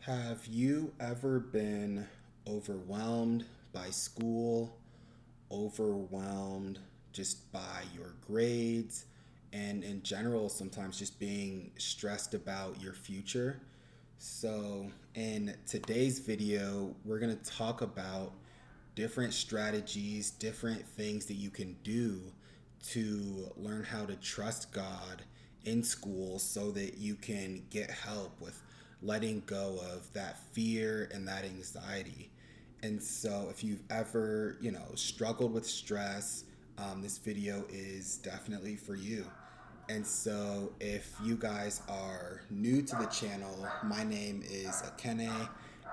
Have you ever been overwhelmed by school, overwhelmed just by your grades, and in general, sometimes just being stressed about your future? So, in today's video, we're going to talk about different strategies, different things that you can do to learn how to trust God in school so that you can get help with letting go of that fear and that anxiety. And so, if you've ever, struggled with stress, this video is definitely for you. And so, if you guys are new to the channel, my name is Akene,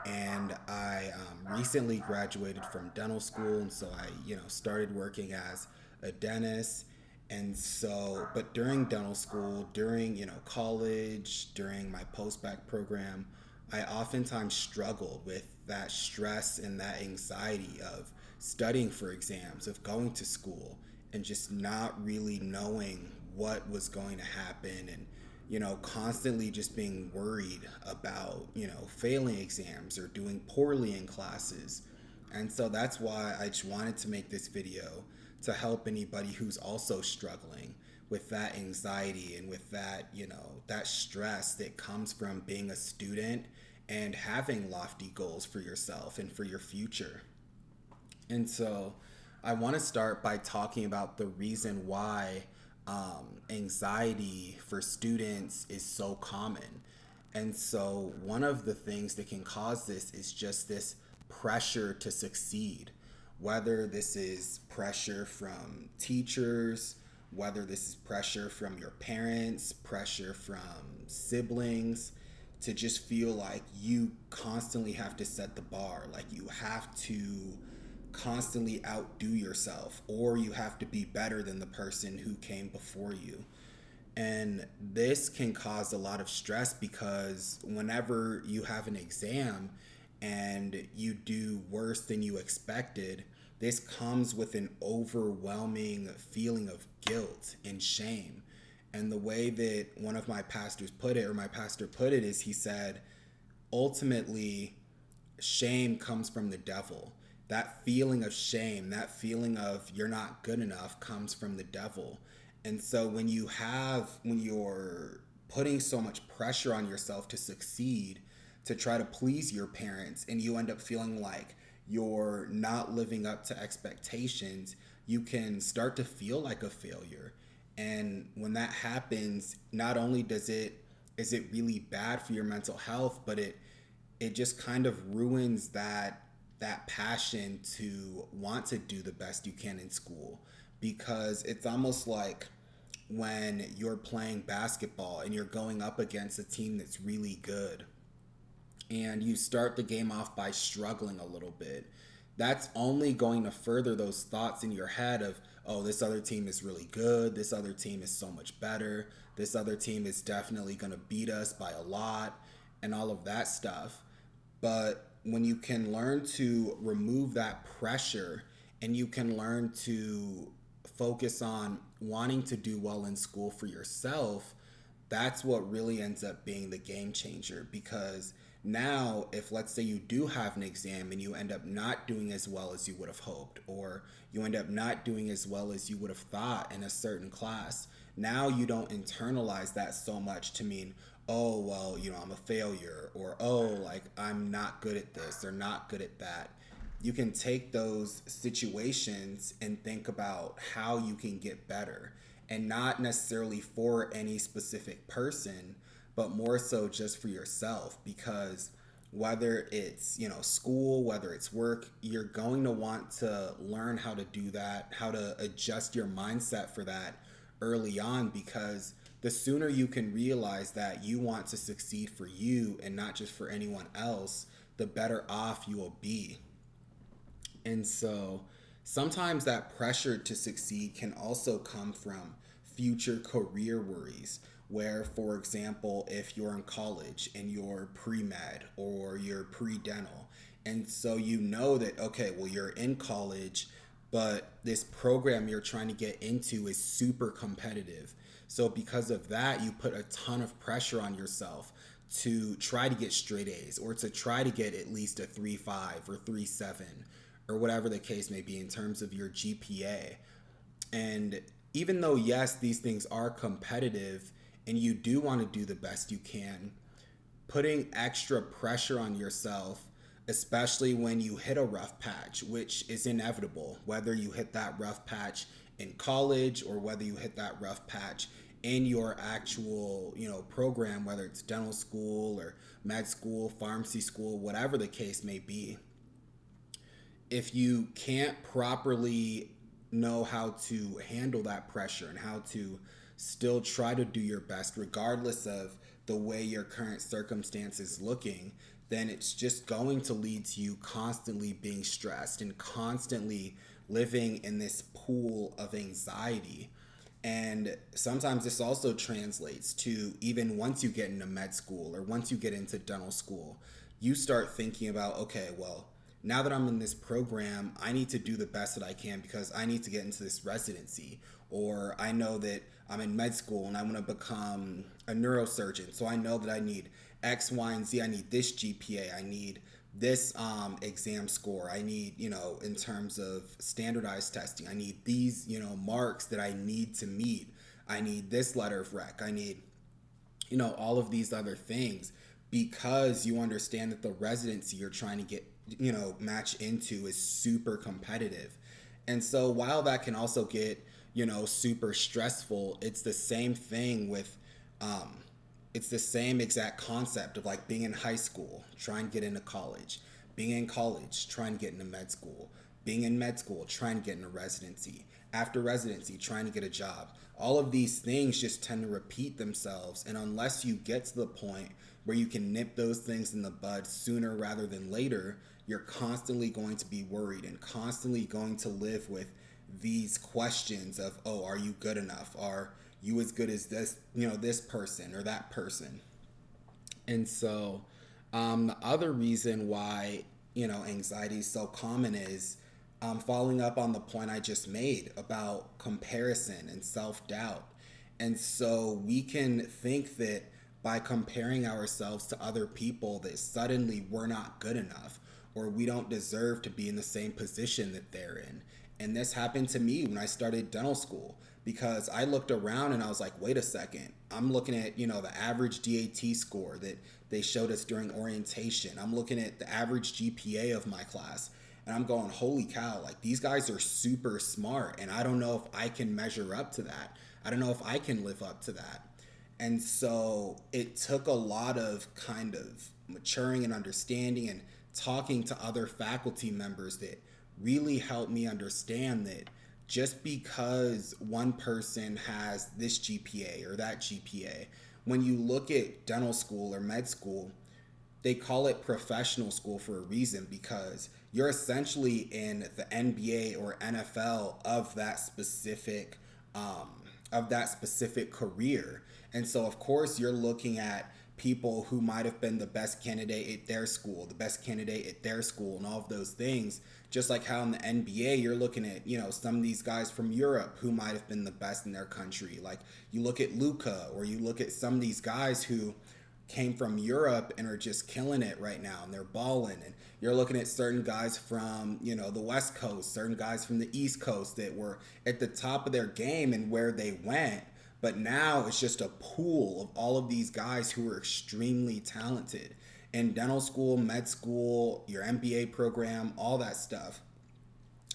and I recently graduated from dental school, and so I, started working as a dentist. And so, but during dental school, during college, during my post-bac program, I oftentimes struggled with that stress and that anxiety of studying for exams, of going to school, and just not really knowing what was going to happen, and constantly just being worried about failing exams or doing poorly in classes. And so that's why I just wanted to make this video to help anybody who's also struggling with that anxiety and with that that stress that comes from being a student and having lofty goals for yourself and for your future. And so I want to start by talking about the reason why anxiety for students is so common. And so, one of the things that can cause this is just this pressure to succeed, whether this is pressure from teachers, whether this is pressure from your parents, pressure from siblings, to just feel like you constantly have to set the bar, like you have to constantly outdo yourself, or you have to be better than the person who came before you. And this can cause a lot of stress because whenever you have an exam and you do worse than you expected, this comes with an overwhelming feeling of guilt and shame. And the way that one of my pastors put it, or my pastor put it, is he said, ultimately, shame comes from the devil. That feeling of shame, that feeling of you're not good enough comes from the devil. And so when you're putting so much pressure on yourself to succeed, to try to please your parents, and you end up feeling like you're not living up to expectations, you can start to feel like a failure. And when that happens, not only does it is it really bad for your mental health, but it just kind of ruins that passion to want to do the best you can in school, because it's almost like when you're playing basketball and you're going up against a team that's really good and you start the game off by struggling a little bit, that's only going to further those thoughts in your head of, oh, this other team is really good, this other team is so much better, this other team is definitely going to beat us by a lot, and all of that stuff. But when you can learn to remove that pressure and you can learn to focus on wanting to do well in school for yourself, that's what really ends up being the game changer. Because now, if let's say you do have an exam and you end up not doing as well as you would have hoped, or you end up not doing as well as you would have thought in a certain class, now you don't internalize that so much to mean, oh, well, I'm a failure, or oh, like I'm not good at this or not good at that. You can take those situations and think about how you can get better, and not necessarily for any specific person, but more so just for yourself. Because whether it's school, whether it's work, you're going to want to learn how to do that, how to adjust your mindset for that early on, because the sooner you can realize that you want to succeed for you and not just for anyone else, the better off you will be. And so sometimes that pressure to succeed can also come from future career worries. Where, for example, if you're in college and you're pre med or you're pre dental, and so you know that, okay, well, you're in college, but this program you're trying to get into is super competitive. So, because of that, you put a ton of pressure on yourself to try to get straight A's or to try to get at least a 3.5 or 3.7 or whatever the case may be in terms of your GPA. And even though, yes, these things are competitive and you do want to do the best you can, putting extra pressure on yourself, especially when you hit a rough patch, which is inevitable, whether you hit that rough patch in college or whether you hit that rough patch in your actual, program, whether it's dental school or med school, pharmacy school, whatever the case may be. If you can't properly know how to handle that pressure and how to still try to do your best regardless of the way your current circumstance is looking, then it's just going to lead to you constantly being stressed and constantly living in this pool of anxiety. And sometimes this also translates to, even once you get into med school or once you get into dental school, you start thinking about, okay, well, now that I'm in this program, I need to do the best that I can because I need to get into this residency. Or I know that I'm in med school and I want to become a neurosurgeon. So I know that I need X, Y, and Z. I need this GPA. I need this exam score. I need, in terms of standardized testing, I need these, marks that I need to meet. I need this letter of rec. I need, all of these other things, because you understand that the residency you're trying to get, match into is super competitive. And so while that can also get, super stressful, it's the same thing with, it's the same exact concept of like being in high school, trying to get into college, being in college, trying to get into med school, being in med school, trying to get into residency, after residency, trying to get a job. All of these things just tend to repeat themselves. And unless you get to the point where you can nip those things in the bud sooner rather than later, you're constantly going to be worried and constantly going to live with these questions of, oh, are you good enough? Are you as good as this, this person or that person? And so the other reason why, anxiety is so common is following up on the point I just made about comparison and self-doubt. And so we can think that by comparing ourselves to other people that suddenly we're not good enough or we don't deserve to be in the same position that they're in. And this happened to me when I started dental school, because I looked around and I was like, wait a second, I'm looking at, the average DAT score that they showed us during orientation. I'm looking at the average GPA of my class and I'm going, holy cow, like these guys are super smart and I don't know if I can measure up to that. I don't know if I can live up to that. And so it took a lot of kind of maturing and understanding and talking to other faculty members that really helped me understand that just because one person has this GPA or that GPA, when you look at dental school or med school, they call it professional school for a reason, because you're essentially in the NBA or NFL of that specific career. And so of course you're looking at people who might have been the best candidate at their school, the best candidate at their school, and all of those things. Just like how in the NBA, you're looking at, some of these guys from Europe who might have been the best in their country. Like you look at Luka, or you look at some of these guys who came from Europe and are just killing it right now and they're balling. And you're looking at certain guys from, the West Coast, certain guys from the East Coast that were at the top of their game and where they went. But now it's just a pool of all of these guys who are extremely talented in dental school, med school, your MBA program, all that stuff.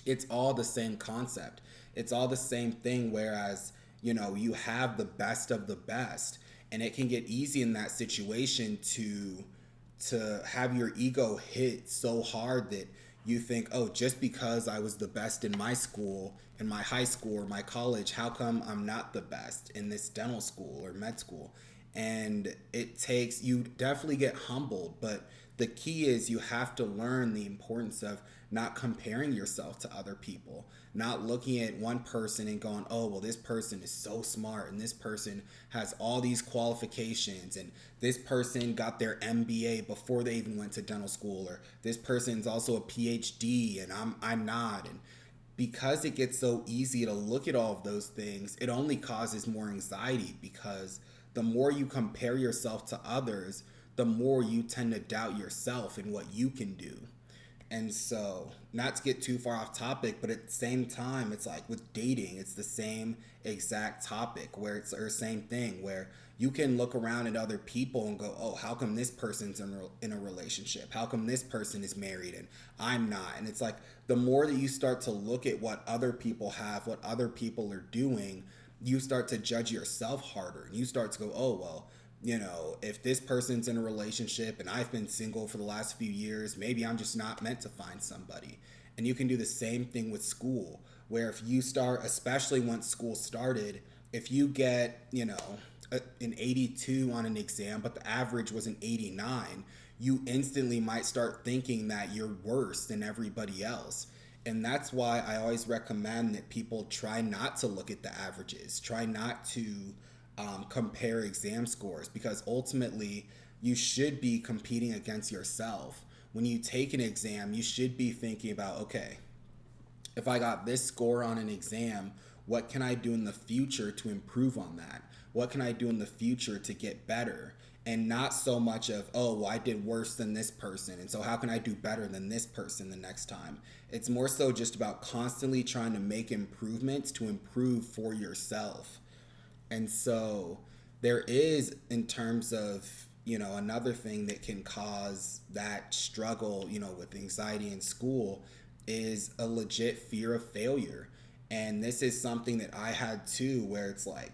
It's all the same concept. It's all the same thing. Whereas, you have the best of the best, and it can get easy in that situation to have your ego hit so hard that you think, oh, just because I was the best in my school, in my high school or my college, how come I'm not the best in this dental school or med school? And you definitely get humbled, but the key is you have to learn the importance of not comparing yourself to other people, not looking at one person and going, oh, well, this person is so smart and this person has all these qualifications and this person got their MBA before they even went to dental school, or this person's also a PhD and I'm not. And because it gets so easy to look at all of those things, it only causes more anxiety, because the more you compare yourself to others, the more you tend to doubt yourself and what you can do. And so, not to get too far off topic, but at the same time, it's like with dating, it's the same exact topic where it's or same thing where you can look around at other people and go, oh, how come this person's in a relationship? How come this person is married and I'm not? And it's like the more that you start to look at what other people have, what other people are doing, you start to judge yourself harder and you start to go, oh, well, if this person's in a relationship and I've been single for the last few years, maybe I'm just not meant to find somebody. And you can do the same thing with school, where if you start, especially once school started, if you get, an 82 on an exam, but the average was an 89, you instantly might start thinking that you're worse than everybody else. And that's why I always recommend that people try not to look at the averages, try not to compare exam scores, because ultimately you should be competing against yourself. When you take an exam, you should be thinking about, okay, if I got this score on an exam, what can I do in the future to improve on that? What can I do in the future to get better? And not so much of, oh, well, I did worse than this person, and so how can I do better than this person the next time? It's more so just about constantly trying to make improvements to improve for yourself. And so there is, in terms of, another thing that can cause that struggle, with anxiety in school is a legit fear of failure. And this is something that I had too, where it's like,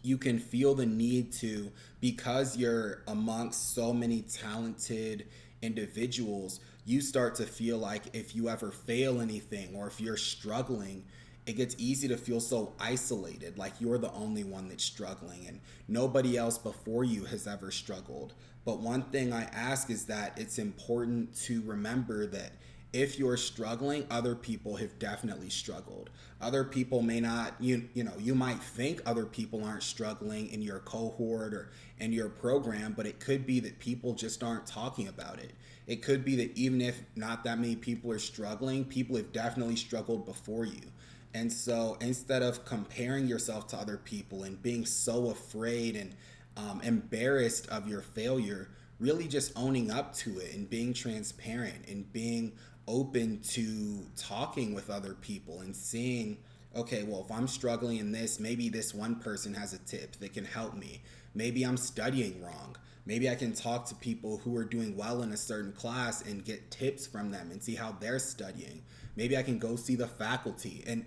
you can feel the need to, because you're amongst so many talented individuals, you start to feel like if you ever fail anything or if you're struggling, it gets easy to feel so isolated, like you're the only one that's struggling and nobody else before you has ever struggled. But one thing I ask is that it's important to remember that if you're struggling, other people have definitely struggled. Other people may not, you might think other people aren't struggling in your cohort or in your program, but it could be that people just aren't talking about it. It could be that even if not that many people are struggling, people have definitely struggled before you. And so instead of comparing yourself to other people and being so afraid and embarrassed of your failure, really just owning up to it and being transparent and being open to talking with other people and seeing, okay, well, if I'm struggling in this, maybe this one person has a tip that can help me. Maybe I'm studying wrong. Maybe I can talk to people who are doing well in a certain class and get tips from them and see how they're studying. Maybe I can go see the faculty. And,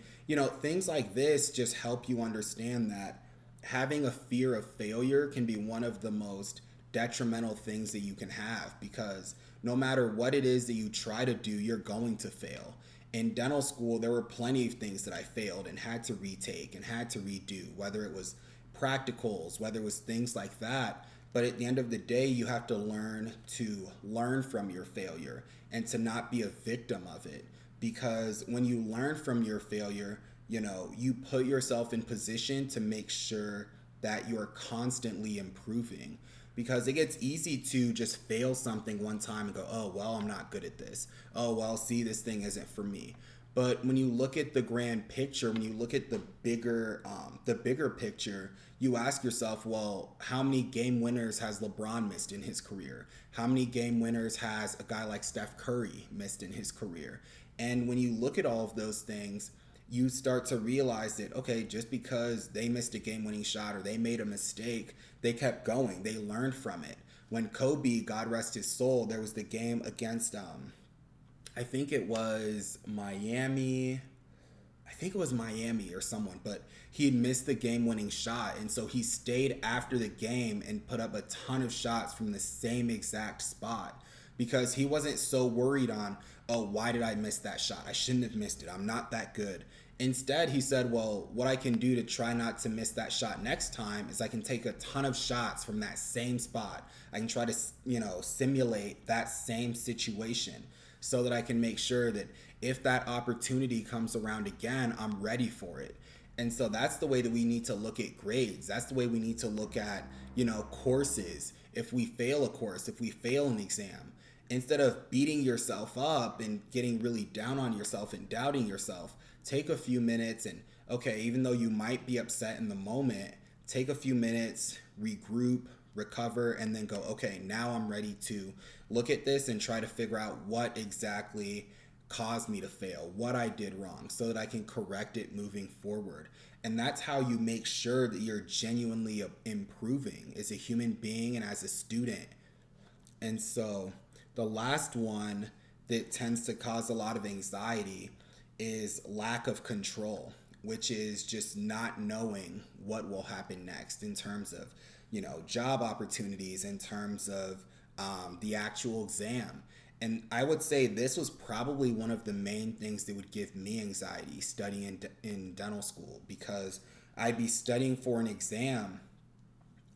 things like this just help you understand that having a fear of failure can be one of the most detrimental things that you can have, because no matter what it is that you try to do, you're going to fail. In dental school, there were plenty of things that I failed and had to retake and had to redo, whether it was practicals, whether it was things like that. But at the end of the day, you have to learn from your failure and to not be a victim of it. Because when you learn from your failure, you put yourself in position to make sure that you're constantly improving. Because it gets easy to just fail something one time and go, oh, well, I'm not good at this. Oh, well, see, this thing isn't for me. But when you look at the grand picture, when you look at the bigger picture, you ask yourself, well, how many game winners has LeBron missed in his career? How many game winners has a guy like Steph Curry missed in his career? And when you look at all of those things, you start to realize that, okay, just because they missed a game-winning shot or they made a mistake, they kept going. They learned from it. When Kobe, God rest his soul, there was the game against, I think it was Miami. I think it was Miami or someone, but he had missed the game-winning shot, and so he stayed after the game and put up a ton of shots from the same exact spot because he wasn't so worried on, oh, why did I miss that shot? I shouldn't have missed it. I'm not that good. Instead, he said, well, what I can do to try not to miss that shot next time is I can take a ton of shots from that same spot. I can try to, simulate that same situation so that I can make sure that if that opportunity comes around again, I'm ready for it. And so that's the way that we need to look at grades. That's the way we need to look at, courses. If we fail a course, if we fail an exam, instead of beating yourself up and getting really down on yourself and doubting yourself, take a few minutes and, okay, even though you might be upset in the moment, take a few minutes, regroup, recover, and then go, okay, now I'm ready to look at this and try to figure out what exactly caused me to fail, what I did wrong, so that I can correct it moving forward. And that's how you make sure that you're genuinely improving as a human being and as a student. And so the last one that tends to cause a lot of anxiety is lack of control, which is just not knowing what will happen next in terms of, job opportunities, in terms of the actual exam. And I would say this was probably one of the main things that would give me anxiety studying in dental school, because I'd be studying for an exam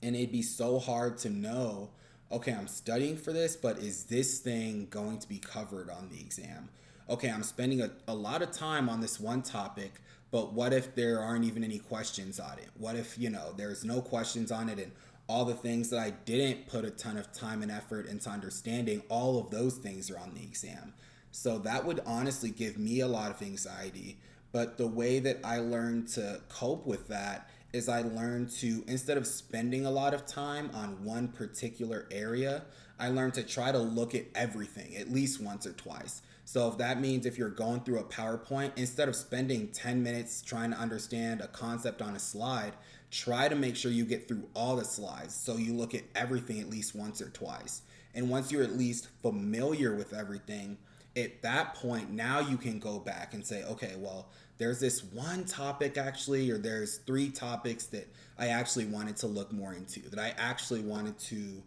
and it'd be so hard to know, okay, I'm studying for this, but is this thing going to be covered on the exam? Okay, I'm spending a lot of time on this one topic, but what if there aren't even any questions on it? What if, there's no questions on it, and all the things that I didn't put a ton of time and effort into understanding, all of those things are on the exam. So that would honestly give me a lot of anxiety. But the way that I learned to cope with that is I learned to, instead of spending a lot of time on one particular area, I learned to try to look at everything at least once or twice. So if that means, if you're going through a PowerPoint, instead of spending 10 minutes trying to understand a concept on a slide, try to make sure you get through all the slides, so you look at everything at least once or twice. And once you're at least familiar with everything, at that point, now you can go back and say, okay, well, there's this one topic actually, or there's three topics that I actually wanted to look more into, that I actually wanted to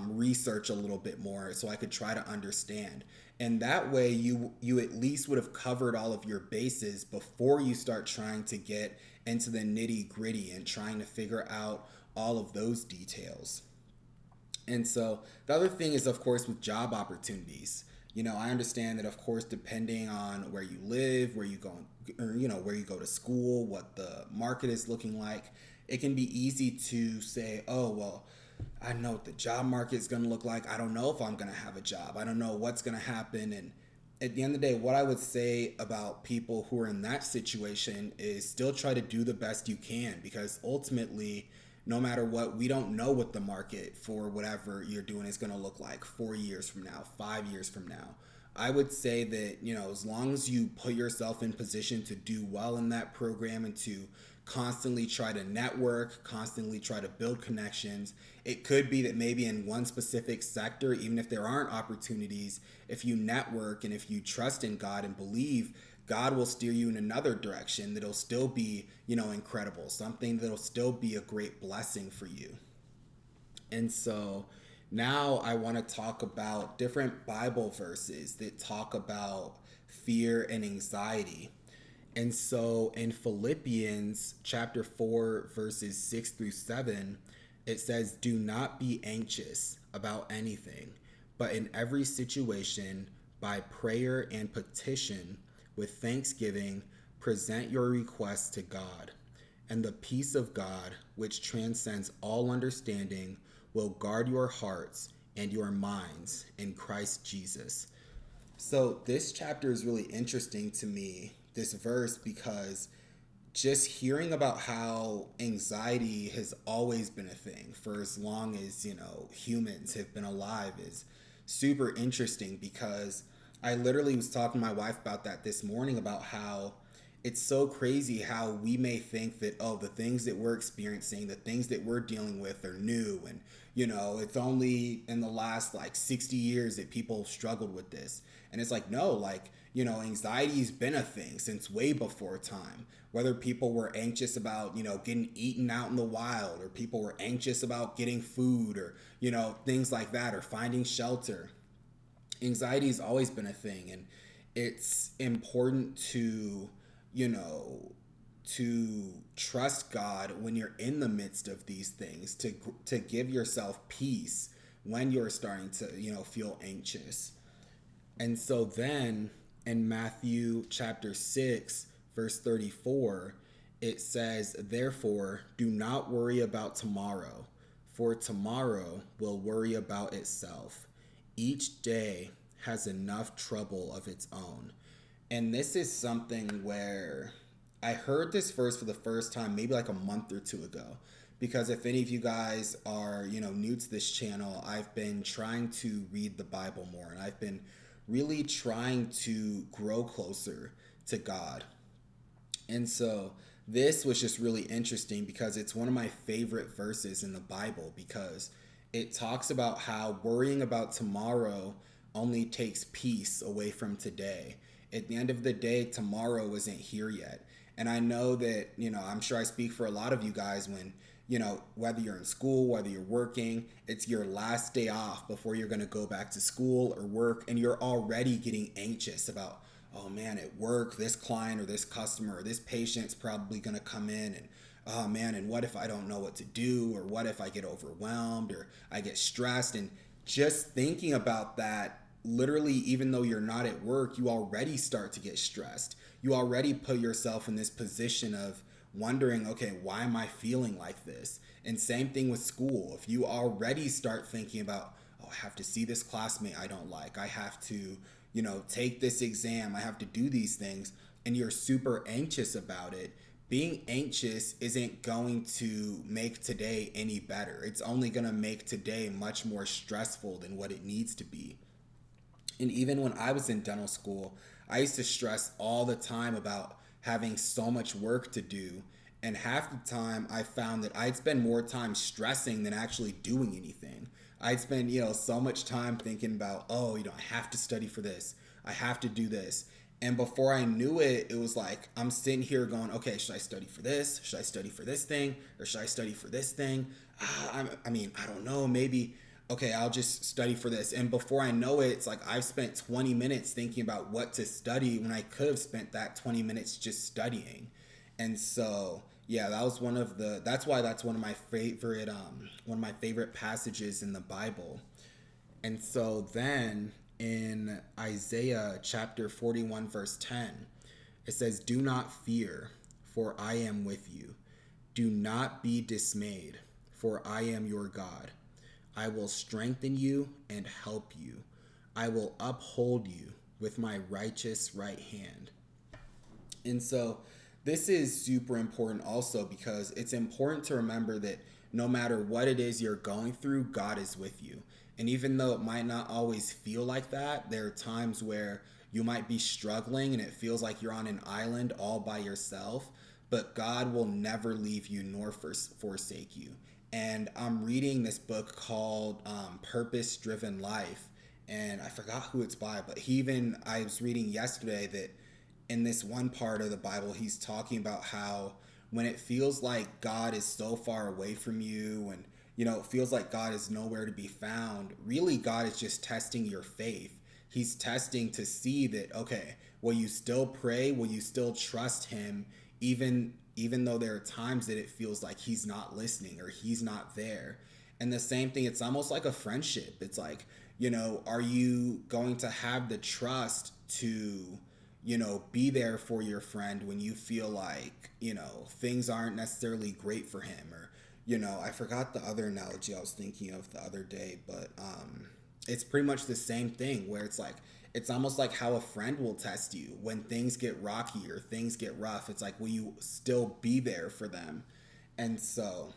research a little bit more so I could try to understand. And that way you at least would have covered all of your bases before you start trying to get into the nitty gritty and trying to figure out all of those details. And so the other thing is, of course, with job opportunities. I understand that, of course, depending on where you live, where you go, or where you go to school, what the market is looking like, it can be easy to say, oh, well, I know what the job market is going to look like. I don't know if I'm going to have a job. I don't know what's going to happen. And at the end of the day, what I would say about people who are in that situation is still try to do the best you can, because ultimately, no matter what, we don't know what the market for whatever you're doing is going to look like 4 years from now, 5 years from now. I would say that, as long as you put yourself in position to do well in that program and to constantly try to network, constantly try to build connections, it could be that maybe in one specific sector, even if there aren't opportunities, if you network and if you trust in God and believe, God will steer you in another direction that'll still be, incredible, something that'll still be a great blessing for you. And so now I want to talk about different Bible verses that talk about fear and anxiety. And so in Philippians chapter 4, verses 6 through 7, it says, "Do not be anxious about anything, but in every situation, by prayer and petition, with thanksgiving, present your requests to God. And the peace of God, which transcends all understanding, will guard your hearts and your minds in Christ Jesus." So this chapter is really interesting to me, this verse, because just hearing about how anxiety has always been a thing for as long as, humans have been alive is super interesting, because I literally was talking to my wife about that this morning, about how it's so crazy how we may think that, oh, the things that we're experiencing, the things that we're dealing with are new. And, it's only in the last 60 years that people struggled with this. And it's like, no, anxiety's been a thing since way before time. Whether people were anxious about, getting eaten out in the wild, or people were anxious about getting food, or, things like that, or finding shelter. Anxiety has always been a thing. And it's important to, to trust God when you're in the midst of these things, to give yourself peace when you're starting to, feel anxious. And so then in Matthew chapter 6, verse 34, it says, "Therefore, do not worry about tomorrow, for tomorrow will worry about itself. Each day has enough trouble of its own." And this is something where I heard this verse for the first time maybe a month or two ago, because if any of you guys are, new to this channel, I've been trying to read the Bible more, and I've been really trying to grow closer to God. And so this was just really interesting because it's one of my favorite verses in the Bible, because it talks about how worrying about tomorrow only takes peace away from today. At the end of the day, tomorrow isn't here yet. And I know that, I'm sure I speak for a lot of you guys when, whether you're in school, whether you're working, it's your last day off before you're going to go back to school or work, and you're already getting anxious about, oh man, at work, this client or this customer or this patient's probably going to come in, and oh man, and what if I don't know what to do, or what if I get overwhelmed or I get stressed? And just thinking about that, literally, even though you're not at work, you already start to get stressed. You already put yourself in this position of wondering, okay, why am I feeling like this? And same thing with school. If you already start thinking about, oh, I have to see this classmate I don't like, I have to, take this exam, I have to do these things, and you're super anxious about it, being anxious isn't going to make today any better. It's only going to make today much more stressful than what it needs to be. And even when I was in dental school, I used to stress all the time about having so much work to do. And half the time I found that I'd spend more time stressing than actually doing anything. I'd spend, so much time thinking about, oh, I have to study for this. I have to do this. And before I knew it, it was like I'm sitting here going, okay, should I study for this? Should I study for this thing? Or should I study for this thing? I don't know. Maybe, okay, I'll just study for this. And before I know it, it's like I've spent 20 minutes thinking about what to study when I could have spent that 20 minutes just studying. And so, yeah, that's why that's one of my favorite passages in the Bible. And so then in Isaiah chapter 41, verse 10, it says, "Do not fear, for I am with you. Do not be dismayed, for I am your God. I will strengthen you and help you. I will uphold you with my righteous right hand." And so this is super important also, because it's important to remember that no matter what it is you're going through, God is with you. And even though it might not always feel like that, there are times where you might be struggling and it feels like you're on an island all by yourself, but God will never leave you nor forsake you. And I'm reading this book called Purpose Driven Life, and I forgot who it's by, but I was reading yesterday that in this one part of the Bible, he's talking about how when it feels like God is so far away from you, and it feels like God is nowhere to be found, really God is just testing your faith. He's testing to see that, okay, will you still pray? Will you still trust him even though there are times that it feels like he's not listening or he's not there? And the same thing, it's almost like a friendship. It's like, are you going to have the trust to be there for your friend when you feel like, things aren't necessarily great for him? Or, I forgot the other analogy I was thinking of the other day, but it's pretty much the same thing, where it's like, it's almost like how a friend will test you when things get rocky or things get rough. It's like, will you still be there for them? And so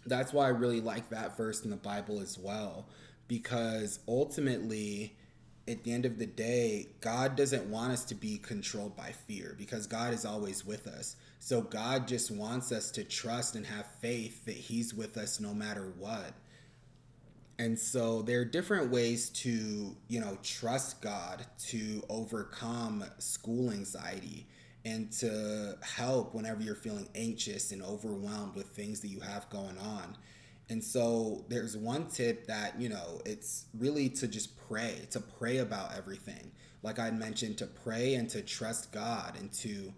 that's why I really like that verse in the Bible as well, because ultimately, at the end of the day, God doesn't want us to be controlled by fear, because God is always with us. So God just wants us to trust and have faith that he's with us no matter what. And so there are different ways to, trust God to overcome school anxiety and to help whenever you're feeling anxious and overwhelmed with things that you have going on. And so there's one tip that, it's really to just to pray about everything. Like I mentioned, to pray and to trust God, and to,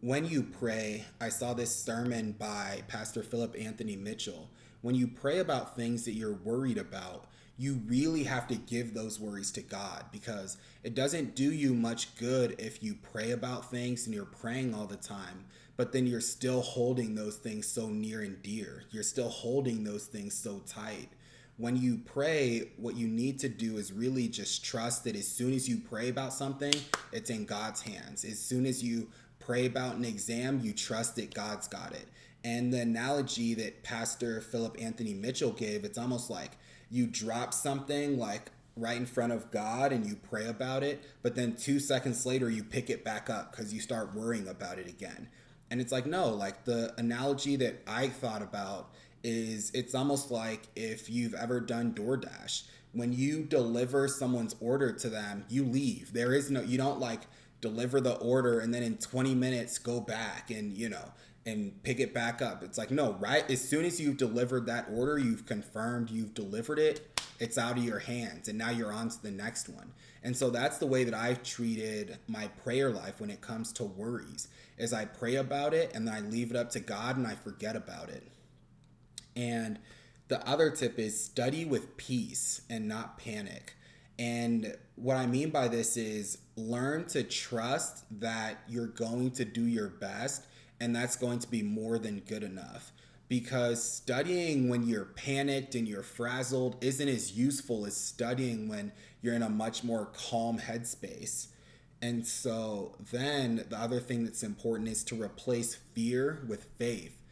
when you pray, I saw this sermon by Pastor Philip Anthony Mitchell. When you pray about things that you're worried about, you really have to give those worries to God, because it doesn't do you much good if you pray about things and you're praying all the time, but then you're still holding those things so near and dear. You're still holding those things so tight. When you pray, what you need to do is really just trust that as soon as you pray about something, it's in God's hands. As soon as you pray about an exam, you trust that God's got it. And the analogy that Pastor Philip Anthony Mitchell gave, it's almost like you drop something like right in front of God and you pray about it, but then 2 seconds later you pick it back up because you start worrying about it again. And it's like, no, like the analogy that I thought about is it's almost like if you've ever done DoorDash. When you deliver someone's order to them, you leave. There is no, you don't like deliver the order and then in 20 minutes go back and, and pick it back up. It's like, no, right? As soon as you've delivered that order, you've confirmed you've delivered it, it's out of your hands and now you're on to the next one. And so that's the way that I've treated my prayer life when it comes to worries, is I pray about it and then I leave it up to God and I forget about it. And the other tip is study with peace and not panic. And what I mean by this is learn to trust that you're going to do your best and that's going to be more than good enough. Because studying when you're panicked and you're frazzled isn't as useful as studying when you're in a much more calm headspace. And so then the other thing that's important is to replace fear with faith.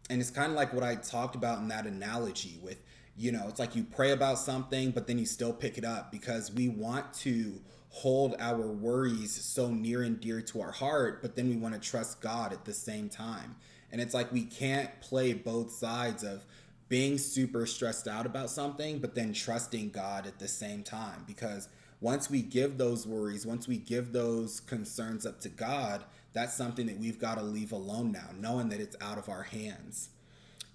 And it's kind of like what I talked about in that analogy with, it's like you pray about something, but then you still pick it up because we want to hold our worries so near and dear to our heart, but then we want to trust God at the same time. And it's like we can't play both sides of being super stressed out about something, but then trusting God at the same time. Because once we give those worries, once we give those concerns up to God, that's something that we've got to leave alone now, knowing that it's out of our hands.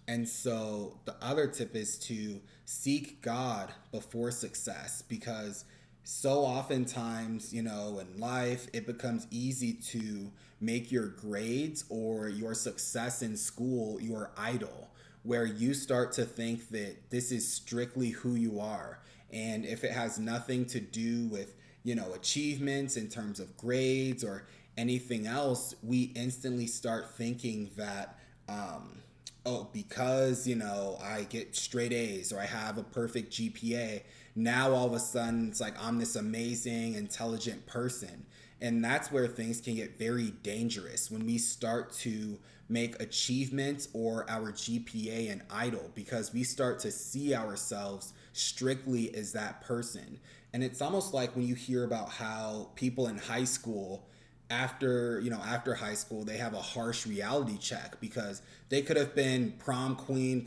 And so the other tip is to seek God before success, because so oftentimes, in life, it becomes easy to make your grades or your success in school your idol, where you start to think that this is strictly who you are. And if it has nothing to do with, achievements in terms of grades or anything else, we instantly start thinking that, because, I get straight A's or I have a perfect GPA, now all of a sudden it's like I'm this amazing, intelligent person. And that's where things can get very dangerous, when we start to make achievements or our GPA an idol, because we start to see ourselves strictly as that person. And it's almost like when you hear about how people in high school, after high school, they have a harsh reality check because they could have been prom queen,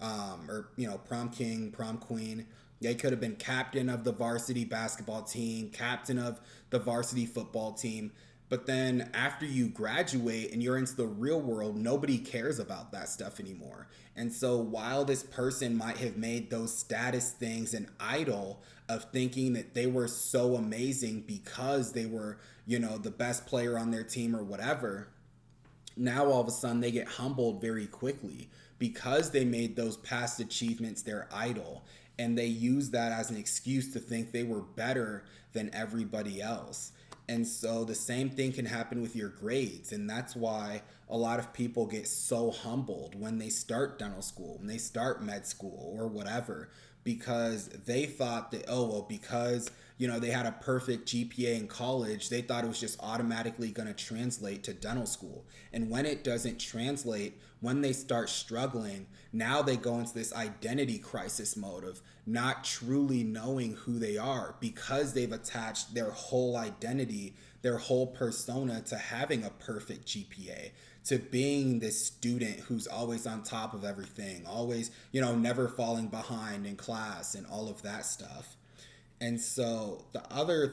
or prom king, prom queen. They could have been captain of the varsity basketball team, captain of the varsity football team. But then after you graduate and you're into the real world, nobody cares about that stuff anymore. And so while this person might have made those status things an idol of thinking that they were so amazing because they were, the best player on their team or whatever, now all of a sudden they get humbled very quickly because they made those past achievements their idol. And they use that as an excuse to think they were better than everybody else. And so the same thing can happen with your grades. And that's why a lot of people get so humbled when they start dental school, when they start med school or whatever, because they thought that, because, they had a perfect GPA in college, they thought it was just automatically going to translate to dental school. And when it doesn't translate, when they start struggling, now they go into this identity crisis mode of not truly knowing who they are, because they've attached their whole identity, their whole persona to having a perfect GPA, to being this student who's always on top of everything, always, never falling behind in class and all of that stuff. And so the other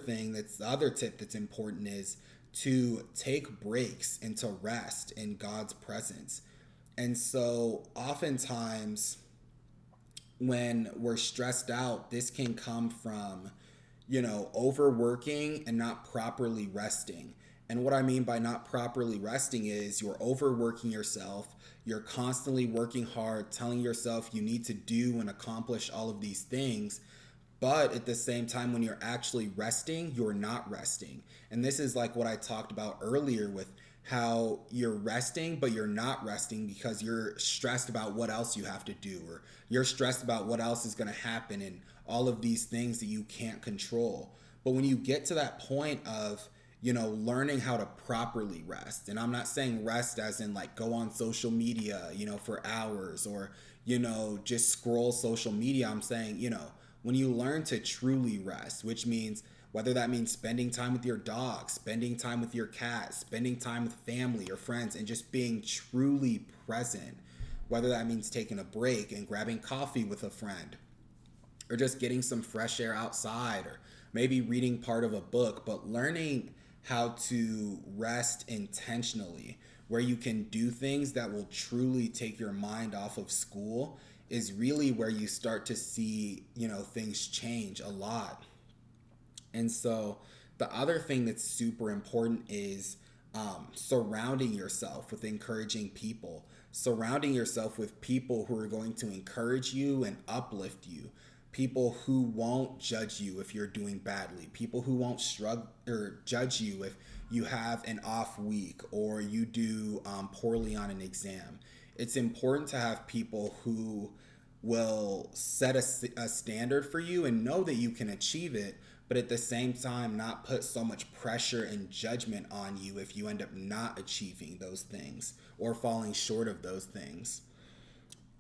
tip that's important is to take breaks and to rest in God's presence. And so oftentimes when we're stressed out, this can come from, overworking and not properly resting. And what I mean by not properly resting is you're overworking yourself. You're constantly working hard, telling yourself you need to do and accomplish all of these things. But at the same time, when you're actually resting, you're not resting. And this is like what I talked about earlier with how you're resting, but you're not resting because you're stressed about what else you have to do, or you're stressed about what else is going to happen and all of these things that you can't control. But when you get to that point of, learning how to properly rest. And I'm not saying rest as in like go on social media, for hours, or, just scroll social media. I'm saying, when you learn to truly rest, which means whether that means spending time with your dog, spending time with your cat, spending time with family or friends, and just being truly present, whether that means taking a break and grabbing coffee with a friend, or just getting some fresh air outside, or maybe reading part of a book, but learning how to rest intentionally, where you can do things that will truly take your mind off of school, is really where you start to see, things change a lot. And so the other thing that's super important is surrounding yourself with encouraging people, surrounding yourself with people who are going to encourage you and uplift you, people who won't judge you if you're doing badly, people who won't shrug or judge you if you have an off week or you do poorly on an exam. It's important to have people who will set a standard for you and know that you can achieve it, but at the same time not put so much pressure and judgment on you if you end up not achieving those things or falling short of those things.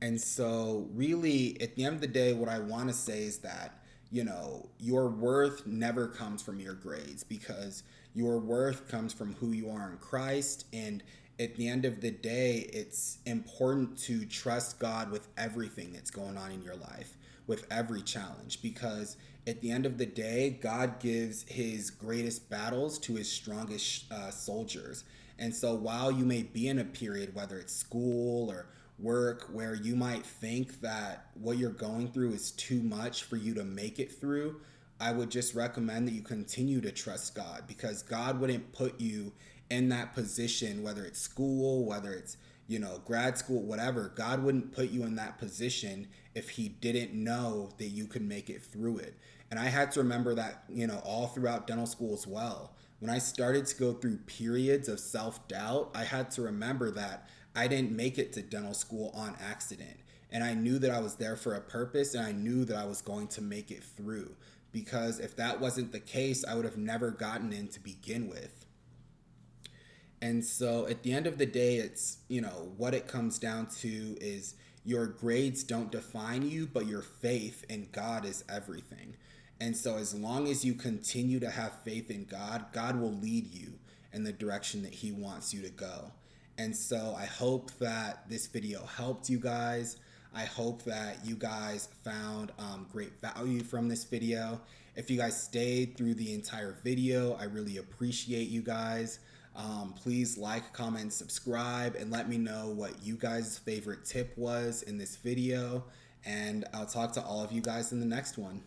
And so, really, at the end of the day, what I want to say is that, your worth never comes from your grades, because your worth comes from who you are in Christ. And at the end of the day, it's important to trust God with everything that's going on in your life, with every challenge, because at the end of the day, God gives his greatest battles to his strongest soldiers. And so while you may be in a period, whether it's school or work, where you might think that what you're going through is too much for you to make it through, I would just recommend that you continue to trust God, because God wouldn't put you in that position, whether it's school, whether it's, grad school, whatever. God wouldn't put you in that position if he didn't know that you could make it through it. And I had to remember that, all throughout dental school as well. When I started to go through periods of self-doubt, I had to remember that I didn't make it to dental school on accident. And I knew that I was there for a purpose, and I knew that I was going to make it through. Because if that wasn't the case, I would have never gotten in to begin with. And so at the end of the day, it's, what it comes down to is your grades don't define you, but your faith in God is everything. And so as long as you continue to have faith in God, God will lead you in the direction that he wants you to go. And so I hope that this video helped you guys. I hope that you guys found great value from this video. If you guys stayed through the entire video, I really appreciate you guys. Please like, comment, subscribe, and let me know what you guys' favorite tip was in this video. And I'll talk to all of you guys in the next one.